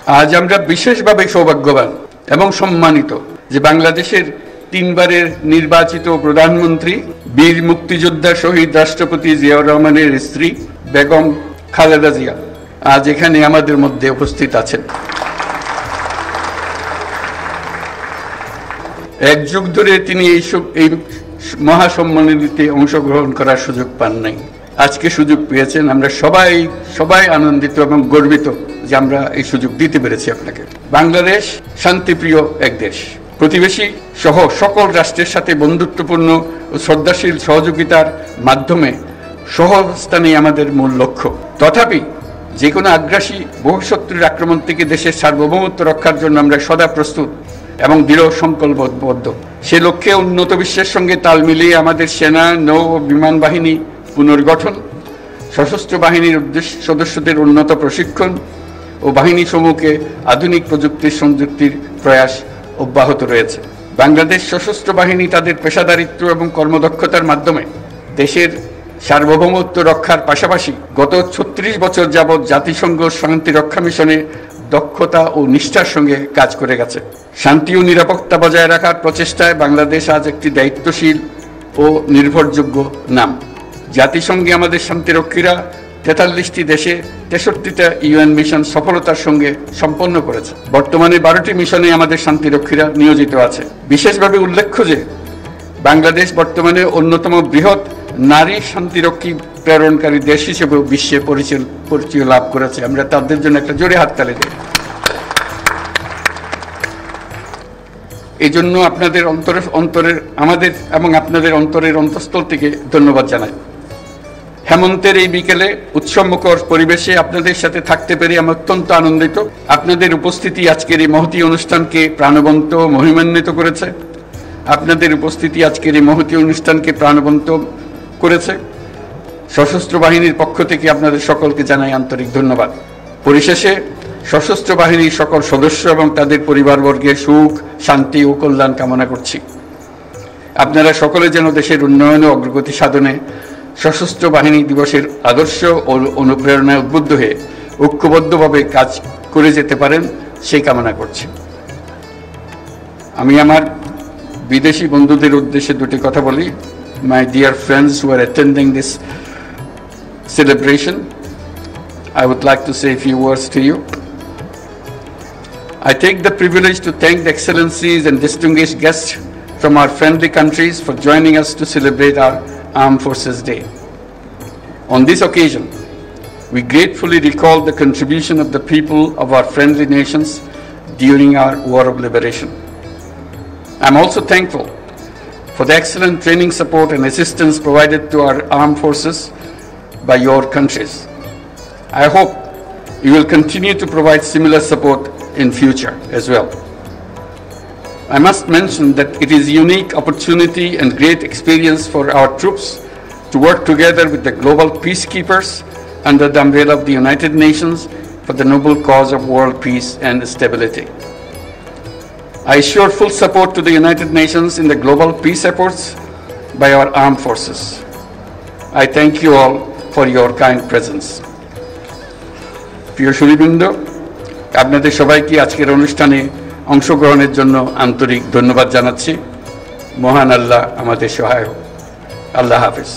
আজ আমরা বিশেষভাবে সৌভাগ্যবান এবং সম্মানিত যে বাংলাদেশের 3 বারের নির্বাচিত প্রধানমন্ত্রী বীর মুক্তিযোদ্ধা শহীদ রাষ্ট্রপতি জিয়াউর রহমানের স্ত্রী বেগম খালেদা জিয়া আজ এখানে আমাদের মধ্যে উপস্থিত আছেন। এক যুগ ধরে তিনি এই মহাসম্মেলনীতে অংশগ্রহণ করার সুযোগ পান নাই, আজকে সুযোগ পেয়েছেন। আমরা সবাই আনন্দিত এবং গর্বিত যে আমরা এই সুযোগ দিতে পেরেছি আপনাকে। বাংলাদেশ শান্তিপ্রিয় এক দেশ, প্রতিবেশী সহ সকল রাষ্ট্রের সাথে বন্ধুত্বপূর্ণ ও শ্রদ্ধাশীল সহযোগিতার মাধ্যমে সহাবস্থানই আমাদের মূল লক্ষ্য। তথাপি যে কোনো আগ্রাসী বহিঃশত্রুর আক্রমণ থেকে দেশের সার্বভৌমত্ব রক্ষার জন্য আমরা সদা প্রস্তুত এবং দৃঢ় সংকল্পবদ্ধ। সে লক্ষ্যে উন্নত বিশ্বের সঙ্গে তাল মিলিয়ে আমাদের সেনা, নৌ ও বিমান বাহিনী পুনর্গঠন, সশস্ত্র বাহিনীর সদস্যদের উন্নত প্রশিক্ষণ ও বাহিনী সমূহকে আধুনিক প্রযুক্তির সংযুক্তির প্রয়াস অব্যাহত রয়েছে। বাংলাদেশ সশস্ত্র বাহিনী তাদের পেশাদারিত্ব এবং কর্মদক্ষতার মাধ্যমে দেশের সার্বভৌমত্ব রক্ষার পাশাপাশি গত 36 বছর যাবৎ জাতিসংঘ শান্তি রক্ষা মিশনে দক্ষতা ও নিষ্ঠার সঙ্গে কাজ করে গেছে। শান্তি ও নিরাপত্তা বজায় রাখার প্রচেষ্টায় বাংলাদেশ আজ একটি দায়িত্বশীল ও নির্ভরযোগ্য নাম। জাতিসংঘে আমাদের শান্তিরক্ষীরা 43টি দেশে 63টা ইউএন মিশন সফলতার সঙ্গে সম্পন্ন করেছে। বর্তমানে 12টি মিশনে আমাদের শান্তিরক্ষীরা নিয়োজিত আছে। বিশেষভাবে উল্লেখ্য যে বাংলাদেশ বর্তমানে অন্যতম বৃহৎ নারী শান্তিরক্ষী প্রেরণকারী দেশ হিসেবে বিশ্বে পরিচয় লাভ করেছে। আমরা তাদের জন্য একটা জোরে হাততালি দিই। এই জন্য আপনাদের আপনাদের অন্তরের অন্তঃস্থল থেকে ধন্যবাদ জানাই। হেমন্তের এই বিকেলে উৎসবমুখর পরিবেশে আপনাদের সাথে থাকতে পেরে আমি অত্যন্ত আনন্দিত। আপনাদের উপস্থিতি আজকের এই মহতী অনুষ্ঠানকে প্রাণবন্ত মহিমান্বিত করেছে। সশস্ত্র বাহিনীর পক্ষ থেকে আপনাদের সকলকে জানাই আন্তরিক ধন্যবাদ। পরিশেষে সশস্ত্র বাহিনীর সকল সদস্য এবং তাদের পরিবারবর্গের সুখ, শান্তি ও কল্যাণ কামনা করছি। আপনারা সকলে যেন দেশের উন্নয়ন ও অগ্রগতি সাধনে সশস্ত্র বাহিনী দিবসের আদর্শ ও অনুপ্রেরণায় উদ্বুদ্ধ হয়ে ঐক্যবদ্ধভাবে কাজ করে যেতে পারেন সেই কামনা করছি। আমি আমার বিদেশি বন্ধুদের উদ্দেশ্যে দুটি কথা বলি। My dear friends who are attending this celebration, I would like to say a few words to you. I take the privilege to thank the excellencies and distinguished guests from our friendly countries for joining us to celebrate our Armed Forces Day. On this occasion, we gratefully recall the contribution of the people of our friendly nations during our War of Liberation. I am also thankful for the excellent training support and assistance provided to our armed forces by your countries. I hope you will continue to provide similar support in future as well. I must mention that it is a unique opportunity and great experience for our troops to work together with the global peacekeepers under the umbrella of the United Nations for the noble cause of world peace and stability. I assure full support to the United Nations in the global peace efforts by our armed forces. I thank you all for your kind presence. প্রিয় সুধীবৃন্দ, আপনাদের সবাইকে আজকের অনুষ্ঠানে অংশগ্রহণের জন্য আন্তরিক ধন্যবাদ জানাচ্ছি। মহান আল্লাহ আমাদের সহায় হোক। আল্লাহ হাফেজ।